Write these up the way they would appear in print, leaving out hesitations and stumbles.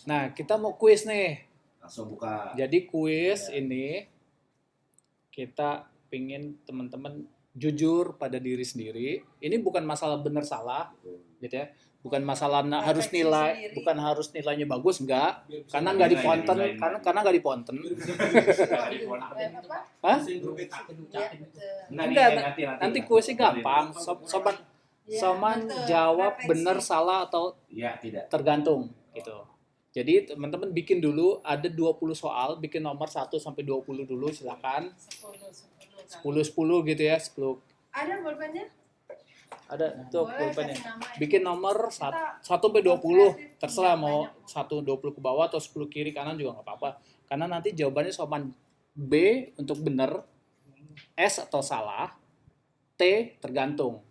Nah, kita mau kuis nih. Langsung buka. Jadi kuis Ya. ini kita pingin teman-teman jujur pada diri sendiri. Ini bukan masalah benar salah, gitu ya. Bukan masalah harus nilai, bukan harus nilainya bagus, enggak. Karena nggak diponten, karena nggak diponten. Hah? Enggak, nanti kuisnya gampang. Sobat Soman jawab benar salah atau Ya, tidak. tergantung gitu. Jadi teman-teman bikin dulu ada 20 soal, bikin nomor 1 sampai 20 dulu silakan. 10 gitu ya, 10. Ada pulpennya? Ada tuh Boleh, pulpennya. kasih nama. Bikin nomor 1 sampai 20, terserah mau 1 20 ke bawah atau 10 kiri kanan juga nggak apa-apa. Karena nanti jawabannya Soman B untuk benar, S atau salah, T tergantung.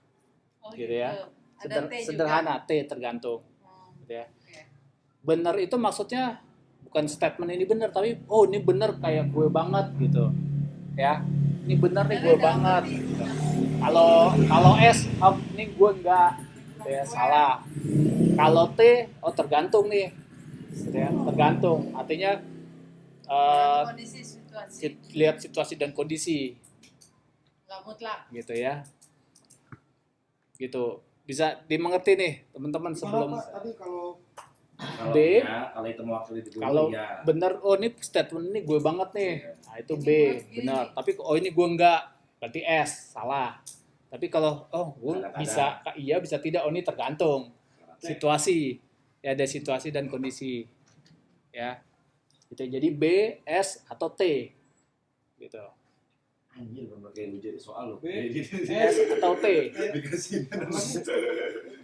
Gitu ya. Ada T juga. Sederhana T tergantung. Gitu ya. Oke. Benar itu maksudnya bukan statement ini benar, tapi oh ini benar kayak gue banget gitu ya, ini benar nih gue banget gitu. Kalau S oh, ini gue enggak gitu ya, salah. Kalau T oh tergantung nih gitu ya, tergantung artinya Kondisi situasi lihat situasi dan kondisi nggak mutlak. gitu ya, gitu bisa dimengerti nih teman-teman sebelum Tadi kalau Kalau B. ya, kalau itu mewakili dulu kalau ya. bener oh ini statement ini gue banget nih, nah itu B Ini benar. Tapi oh ini gue enggak, berarti S salah. Tapi kalau oh gue Kadang-kadang. bisa iya bisa tidak, oh ini tergantung situasi ya, ada situasi dan kondisi ya gitu. Jadi B, S atau T gitu, Anjir, berbagai ujian soal loh. B. S atau T. Dikasih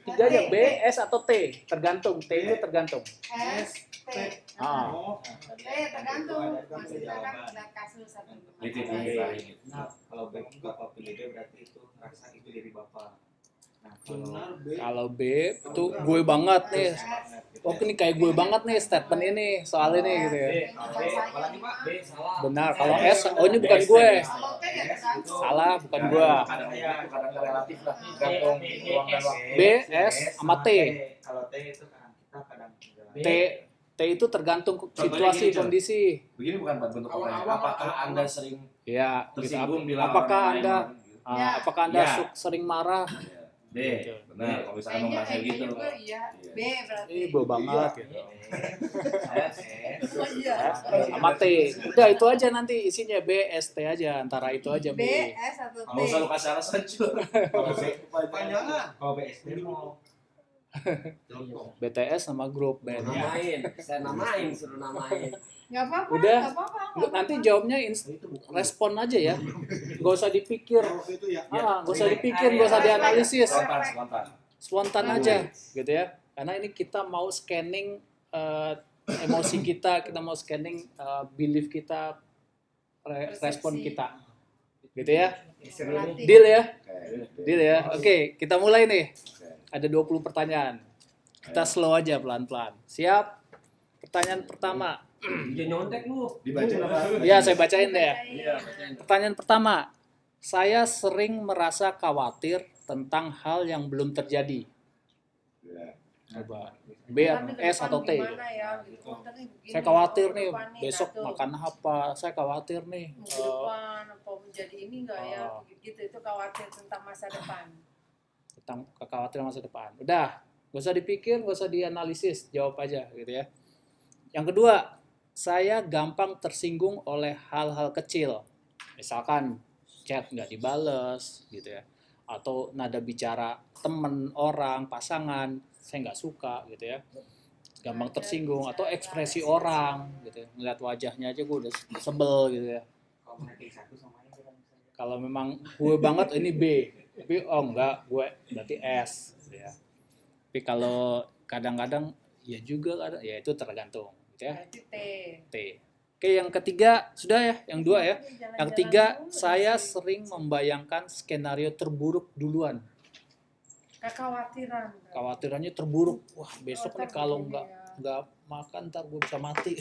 Tiga aja, B, S atau T, tergantung. T itu tergantung. S, T. Ah. T tergantung. Maksudnya kan ada kasus satu. Itu Nah, kalau Bapak pilih B berarti itu rasa itu dari Bapak. Nah, benar B. Kalau B itu gue banget nih. Oh ini kayak gue banget nih statement ini soal ini gitu ya. apalagi Pak? B salah. Benar. Kalau S, oh ini bukan gue. Kalau T ya tergantung. Salah, bukan gue. Kadang relatif lah. Gantung ruang dan waktu. B, S, sama T. Kalau T itu kadang kita kadang enggak. T itu tergantung situasi gini, Cel. kondisi. Begini bukan bentuk pertanyaan. Apakah Anda sering Ya, gitu. tersinggung bila Apakah orang Anda lain Ya. apakah Anda Ya. sering marah? D, benar. Kalau misalkan mau Kayaknya merasa gitu. juga iya. B berarti. Ini gue banget gitu. Oh iya. Sama T. Udah itu aja nanti isinya B, S, T aja, antara itu aja B, B. S atau T. Nggak usah lu kasih alasan cuy. Kalau B Panjangan. kalau BSD mau BTS sama grup band. Namain, saya namain, suruh namain. Nggak apa-apa. Udah. Nggak apa-apa. Lu nanti jawabnya respon aja ya. Gak usah dipikir. Kalau itu ya. Gak usah dipikir, gak usah dianalisis. Spontan. Spontan aja gitu ya. Karena ini kita mau scanning emosi kita mau scanning belief kita, respon kita. Gitu ya. Berarti. Deal ya? Oke. Deal ya. Oke, kita mulai nih. Ada 20 pertanyaan. Kita slow aja pelan-pelan. Siap? Pertanyaan pertama. Dia nyontek lu. Dibaca apa? Ya, saya bacain deh ya. Iya. Pertanyaan pertama. Saya sering merasa khawatir tentang hal yang belum terjadi. Coba. B, Tapi ke S atau depan T. gimana ya, gitu. Ntar nih begini, Saya khawatir ke nih depan nih, besok satu. makan apa. Saya khawatir nih. Minggu depan apa menjadi ini enggak ya, Oh. gitu. Itu khawatir tentang masa depan. Tentang kekhawatiran masa depan. Udah, gak usah dipikir, gak usah dianalisis, jawab aja gitu ya. Yang kedua, saya gampang tersinggung oleh hal-hal kecil. Misalkan chat nggak dibales gitu ya. Atau nada bicara temen, orang, pasangan, saya nggak suka gitu ya. Gampang tersinggung. Atau ekspresi orang gitu ya. Ngeliat wajahnya aja gue udah sebel gitu ya. kalau ranking 1 sama ini kan misalnya. Kalau memang gue banget ini B, tapi oh enggak gue berarti S gitu ya. Tapi kalau kadang-kadang ya juga ada, ya itu tergantung gitu ya. Berarti T. T. Oke, yang ketiga sudah ya, yang dua ya. Jalan-jalan Yang ketiga, dulu saya sih. sering membayangkan skenario terburuk duluan. Kekhawatiran. Khawatirannya terburuk. Wah, besok Oh, nih kalau begini nggak makan ntar gue bisa mati.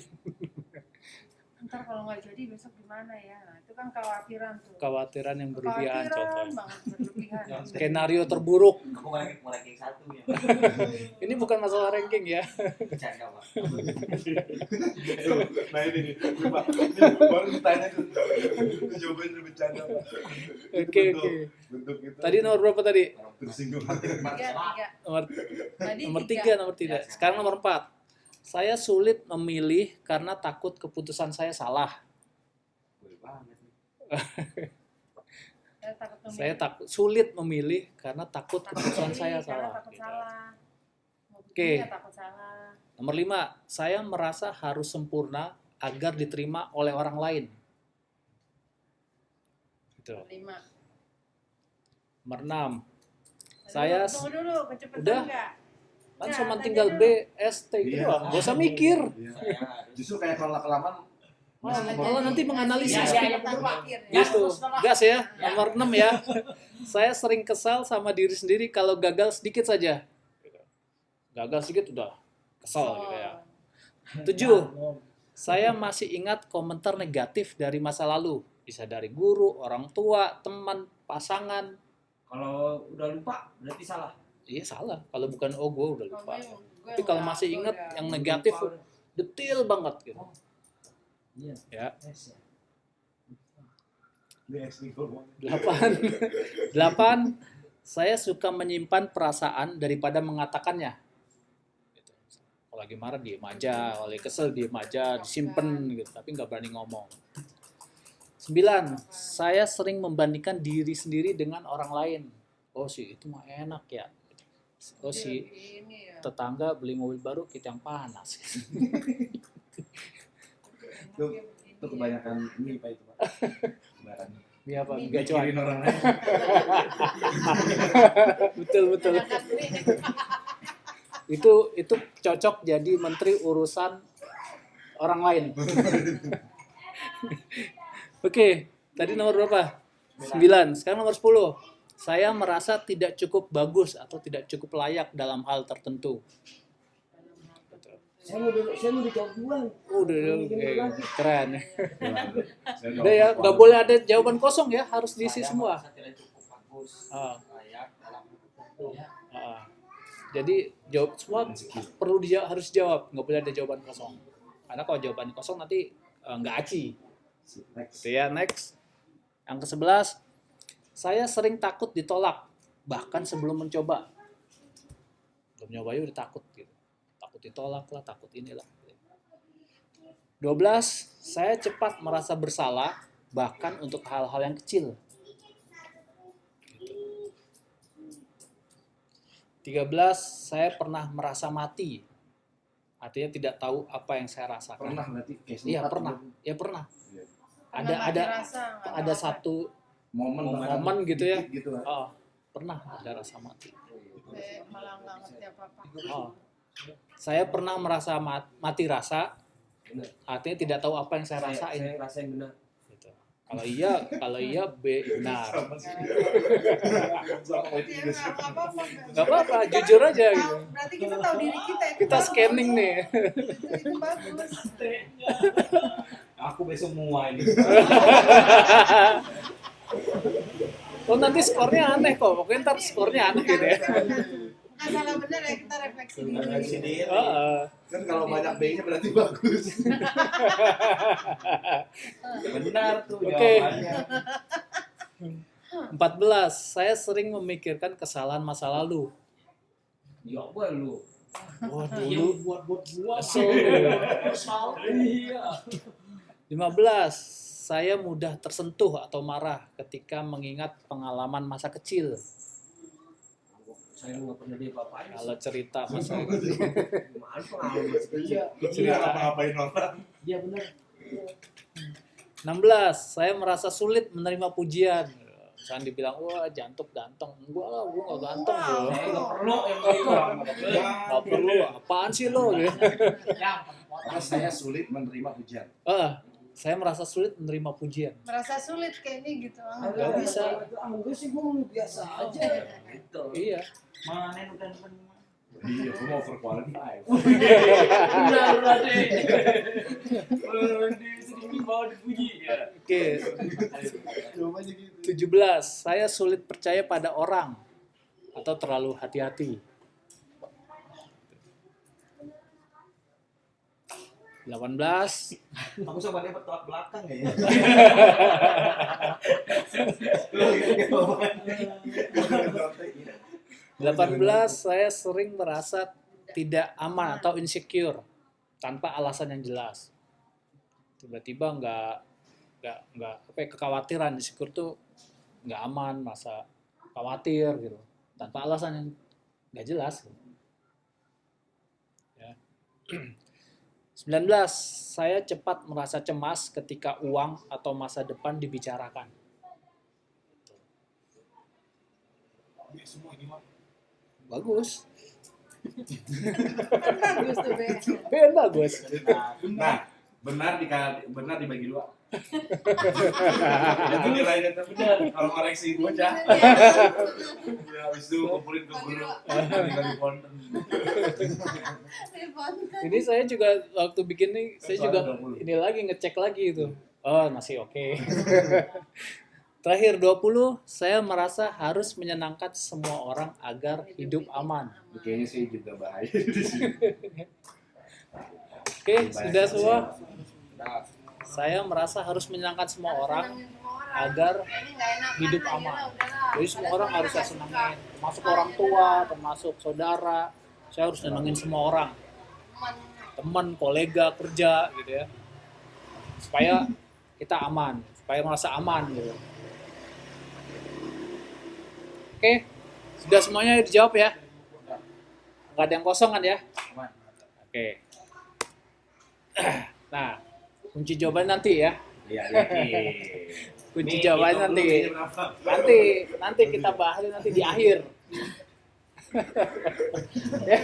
Ntar kalau nggak jadi besok gimana ya? Nah, itu kan kekhawatiran tuh. Kekhawatiran yang berlebihan Kekhawatiran contohnya. banget berlebihan. Skenario terburuk. Aku mau ranking 1 ya. Ini bukan masalah ranking ya. Bercanda, Pak. Nah ini nih, Pak. Ini baru ditanya tuh. Jawabannya bercanda, Pak. Oke. Bentuk itu. Tadi nomor berapa tadi? Tersinggung. Tiga. Nomor Tadi nomor tiga. 3, nomor 3. Sekarang nomor 4. Saya sulit memilih karena takut keputusan saya salah. Boleh banget nih. Saya sulit memilih karena takut keputusan saya salah. Takut salah. Mau Oke. begini ya takut salah. Nomor 5, saya merasa harus sempurna agar diterima oleh orang lain. Gitu. 5. Nomor 6, saya Tunggu dulu, kecepatan Udah. enggak? kan Nah, cuma tadi tinggal dulu. B, S, T gitu Iya. doang. Gak usah mikir. Iya. Saya harus Justru kayak kalau kelamaan Malah nanti menganalisis. Ya, mikir ya. Gitu. Gas ya. Nomor 6 ya. Saya sering kesal sama diri sendiri kalau gagal sedikit saja. Gagal sedikit udah kesal gitu ya. 7. Saya masih ingat komentar negatif dari masa lalu. Bisa dari guru, orang tua, teman, pasangan. Kalau udah lupa berarti salah. Iya salah. Kalau bukan gue udah lupa. Gue Tapi kalau enggak, masih gue ingat udah. yang negatif Lupa. detail banget gitu. Iya. Ya. Yes, ya. ini ekstrim ngomong. 8. 8. Saya suka menyimpan perasaan daripada mengatakannya. Gitu. Kalau lagi marah diem aja, kalau lagi kesel diem aja, disimpan gitu, tapi nggak berani ngomong. 9. Saya sering membandingkan diri sendiri dengan orang lain. Oh sih itu mah enak ya. Oh si Ini ya. tetangga beli mobil baru, kita yang panas. Itu kebanyakan ini Pak itu, Pak. Barang. Iya apa? Ini Enggak cuan. Mikirin orang lain. Betul. Itu cocok jadi menteri urusan orang lain. Oke, tadi nomor berapa? 9. Sekarang nomor 10. Saya merasa tidak cukup bagus atau tidak cukup layak dalam hal tertentu. Saya mau dijawab duluan. Udah, keren. Saya Udah ya, nggak boleh ada jawaban kosong ya, harus diisi Saya semua. merasa tidak cukup bagus. Ah. Layak dalam tertentu. Jadi jawab semua harus dijawab, nggak boleh ada jawaban kosong. Karena kalau jawaban kosong nanti nggak aci. Next. Gitu ya, next. Yang ke-11, saya sering takut ditolak, bahkan sebelum mencoba. Belum nyoba ya udah takut gitu. Takut ditolak lah, takut inilah. 12, saya cepat merasa bersalah, bahkan untuk hal-hal yang kecil. 13, saya pernah merasa mati. Artinya tidak tahu apa yang saya rasakan. Pernah berarti case Iya, empat pernah. atau Ya pernah. Iya. Ada satu momen gitu ya. Gitu, Pak. Oh, pernah ada rasa mati. Malah nggak ngerti apa-apa. Oh. Saya pernah merasa mati rasa, artinya tidak tahu apa yang saya rasain. Saya rasain benar. Gitu. Kalau iya B benar. Sama sih. Sama itu Ya, juga sih. nggak apa-apa. Gak apa-apa, jujur aja gitu. Berarti kita tahu diri kita. Itu Kita bagus. scanning nih. Itu bagus. Aku besok semua ini. Oh nanti skornya aneh kok, pokoknya ntar skornya aneh gitu ya. Nggak salah benar ya, kita refleksi diri. Refleksi diri. Heeh. Kan kalau banyak B-nya berarti bagus. Benar tuh Oke. jawabannya. 14, saya sering memikirkan kesalahan masa lalu. Ya gue lu. Wah Iya, dulu buat gua. kesel. Iya. 15, saya mudah tersentuh atau marah ketika mengingat pengalaman masa kecil. Saya nggak pernah diapa-apain. Kalau cerita masa Gimana pengalaman masih kecil? Iya. Iya, apa-apain orang. Iya benar. 16, saya merasa sulit menerima pujian. Misalnya dibilang, wah jantuk ganteng. Enggak lah, gue gak ganteng. Bro. Saya nggak perlu yang gitu. Gak perlu, apaan sih lo? Gitu. Karena saya sulit menerima pujian. Saya merasa sulit menerima pujian. Merasa sulit kayak ini gitu. Nggak bisa. Enggak sih gue biasa aja. Gitu. Iya. Mana udah Iya, gue mau overqualified. Benar berarti. Sedikit bawa dipuji ya. Oke, Jawabannya gitu. 17. Saya sulit percaya pada orang atau terlalu hati-hati. 18. Aku sama dia bertolak belakang ya. 18. Saya sering merasa tidak aman atau insecure tanpa alasan yang jelas. Tiba-tiba nggak apa ya, kekhawatiran, insecure tuh nggak aman, masa khawatir gitu tanpa alasan yang nggak jelas. Ya. 19. Saya cepat merasa cemas ketika uang atau masa depan dibicarakan. Dia semua ini mah. Bagus. Bagus tuh, Be. Ben bagus. Nah, benar dibagi dua. Itu nilainya tuh benar. Kalau koreksi bocah, ya habis itu kumpulin ke guru. Dari konten. Ini saya juga waktu bikin nih, saya juga 20. ini lagi ngecek lagi itu. Oh, masih oke. Terakhir 20, saya merasa harus menyenangkan semua orang agar hidup aman. Kayaknya sih juga bahaya di sini. Oke, sudah semua. Saya merasa harus menyenangkan semua orang agar hidup aman. Jadi semua orang harus saya senangin, termasuk orang tua, termasuk saudara. Saya harus senangin semua orang, teman, kolega, kerja, gitu ya. Supaya kita aman, supaya merasa aman, gitu. Oke, sudah semuanya dijawab ya? Nggak ada yang kosong kan ya? Oke. Nah, kunci jawaban nanti ya. Iya, Kunci jawaban nanti. Nanti kita bahas nanti di akhir. Ya.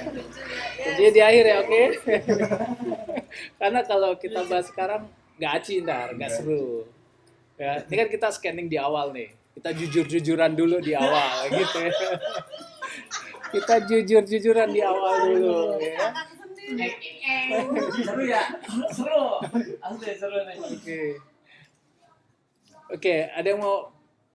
Jadi di akhir ya, oke? Karena kalau kita bahas sekarang nggak aci ntar, nggak seru. Ya, ini kan kita scanning di awal nih. Kita jujur-jujuran dulu di awal, gitu ya. Kita jujur-jujuran di awal dulu, ya. Seru ya? Seru. Asli seru nih. Oke, ada yang mau